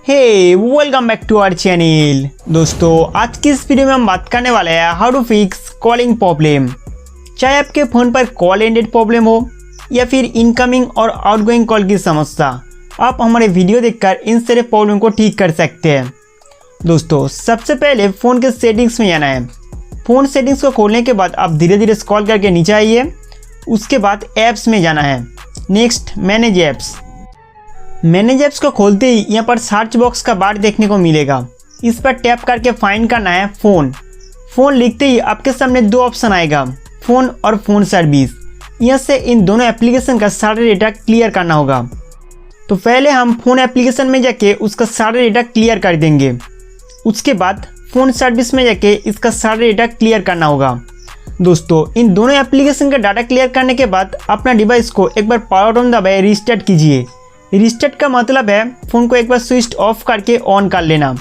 Hey welcome back to our channel. दोस्तों आज की इस वीडियो में हम बात करने वाले हैं how to fix calling problem. चाहे आपके फ़ोन पर कॉल एंडेड प्रॉब्लम हो या फिर इनकमिंग और आउटगोइंग कॉल की समस्या, आप हमारे वीडियो देखकर इन सारे प्रॉब्लम को ठीक कर सकते हैं। दोस्तों सबसे पहले फ़ोन के सेटिंग्स में जाना है। फ़ोन सेटिंग्स को खोलने के बाद आप धीरे धीरे स्क्रॉल करके नीचे आइए। उसके बाद ऐप्स में जाना है। Next manage apps. Manage apps को खोलते ही यहाँ पर सर्च बॉक्स का बार देखने को मिलेगा। इस पर टैप करके फाइंड करना है फ़ोन। फ़ोन लिखते ही आपके सामने दो ऑप्शन आएगा, फ़ोन और फ़ोन सर्विस। यहाँ से इन दोनों एप्लीकेशन का सारा डेटा क्लियर करना होगा। तो पहले हम फ़ोन एप्लीकेशन में जाके उसका सारा डेटा क्लियर कर देंगे। उसके बाद फ़ोन सर्विस में जाके इसका सारा डेटा क्लियर करना होगा। दोस्तों इन दोनों एप्लीकेशन का डाटा क्लियर करने के बाद अपना डिवाइस को एक बार पावर बटन दबाए रीस्टार्ट कीजिए। रीस्टार्ट का मतलब है फ़ोन को एक बार स्विच ऑफ करके ऑन कर लेना।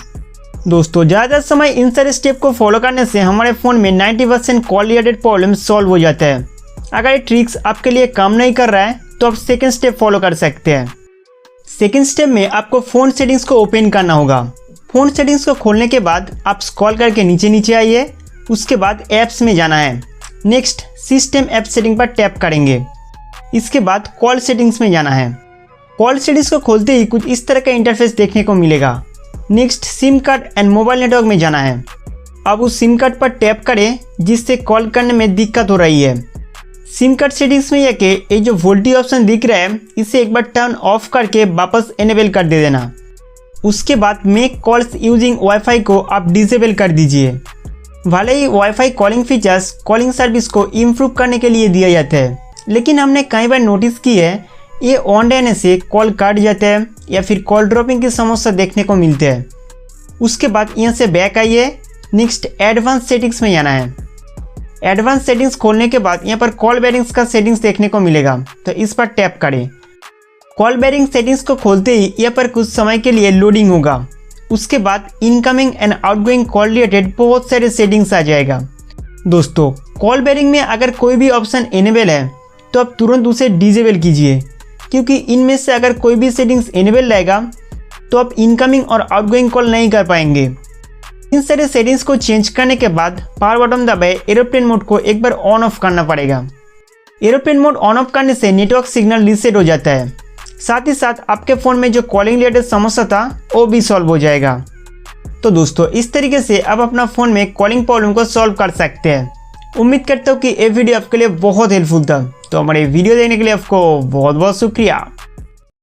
दोस्तों ज़्यादा समय इन सारे स्टेप को फॉलो करने से हमारे फ़ोन में 90% कॉल रिलेटेड प्रॉब्लम सॉल्व हो जाता है। अगर ये ट्रिक्स आपके लिए काम नहीं कर रहा है तो आप सेकेंड स्टेप फॉलो कर सकते हैं। सेकेंड स्टेप में आपको फ़ोन सेटिंग्स को ओपन करना होगा। फ़ोन सेटिंग्स को खोलने के बाद आप स्क्रॉल करके नीचे आइए। उसके बाद ऐप्स में जाना है। नेक्स्ट सिस्टम ऐप सेटिंग पर टैप करेंगे। इसके बाद कॉल सेटिंग्स में जाना है। कॉल सेटिंग्स को खोलते ही कुछ इस तरह का इंटरफेस देखने को मिलेगा। Next SIM card and mobile network में जाना है। अब उस सिम कार्ड पर टैप करें जिससे कॉल करने में दिक्कत हो रही है। सिम कार्ड सेटिंग्स में जाके ये जो वोल्टी ऑप्शन दिख रहा है इसे एक बार टर्न ऑफ करके वापस इनेबल कर दे देना। उसके बाद मेक कॉल्स यूजिंग वाईफाई को आप डिसेबल कर दीजिए। भले ही wifi calling features calling service को इम्प्रूव करने के लिए दिया जाता है, लेकिन हमने कई बार नोटिस की है ये ऑन रहने से कॉल कट जाता है या फिर कॉल ड्रॉपिंग की समस्या देखने को मिलती है। उसके बाद यहाँ से बैक आइए। नेक्स्ट एडवांस सेटिंग्स में जाना है। एडवांस सेटिंग्स खोलने के बाद यहाँ पर कॉल बेरिंग्स का सेटिंग्स देखने को मिलेगा, तो इस पर टैप करें। कॉल बेरिंग सेटिंग्स को खोलते ही यहाँ पर कुछ समय के लिए लोडिंग होगा। उसके बाद incoming and outgoing call related बहुत सारे सेटिंग्स आ जाएगा। दोस्तों कॉल बेरिंग में अगर कोई भी ऑप्शन इनेबल है तो आप तुरंत उसे डिसेबल कीजिए, क्योंकि इनमें से अगर कोई भी सेटिंग्स इनेबल रहेगा तो आप इनकमिंग और आउटगोइंग कॉल नहीं कर पाएंगे। इन सारे सेटिंग्स को चेंज करने के बाद पावर बटन दबाए एरोप्लेन मोड को एक बार ऑन ऑफ करना पड़ेगा। एरोप्लेन मोड ऑन ऑफ करने से नेटवर्क सिग्नल रीसेट हो जाता है। साथ ही साथ आपके फ़ोन में जो कॉलिंग रिलेटेड समस्या था वो भी सॉल्व हो जाएगा। तो दोस्तों इस तरीके से आप अपना फ़ोन में कॉलिंग प्रॉब्लम को सॉल्व कर सकते हैं। उम्मीद करता हूँ कि ये वीडियो आपके लिए बहुत हेल्पफुल था। तो हमारे वीडियो देखने के लिए आपको बहुत बहुत शुक्रिया।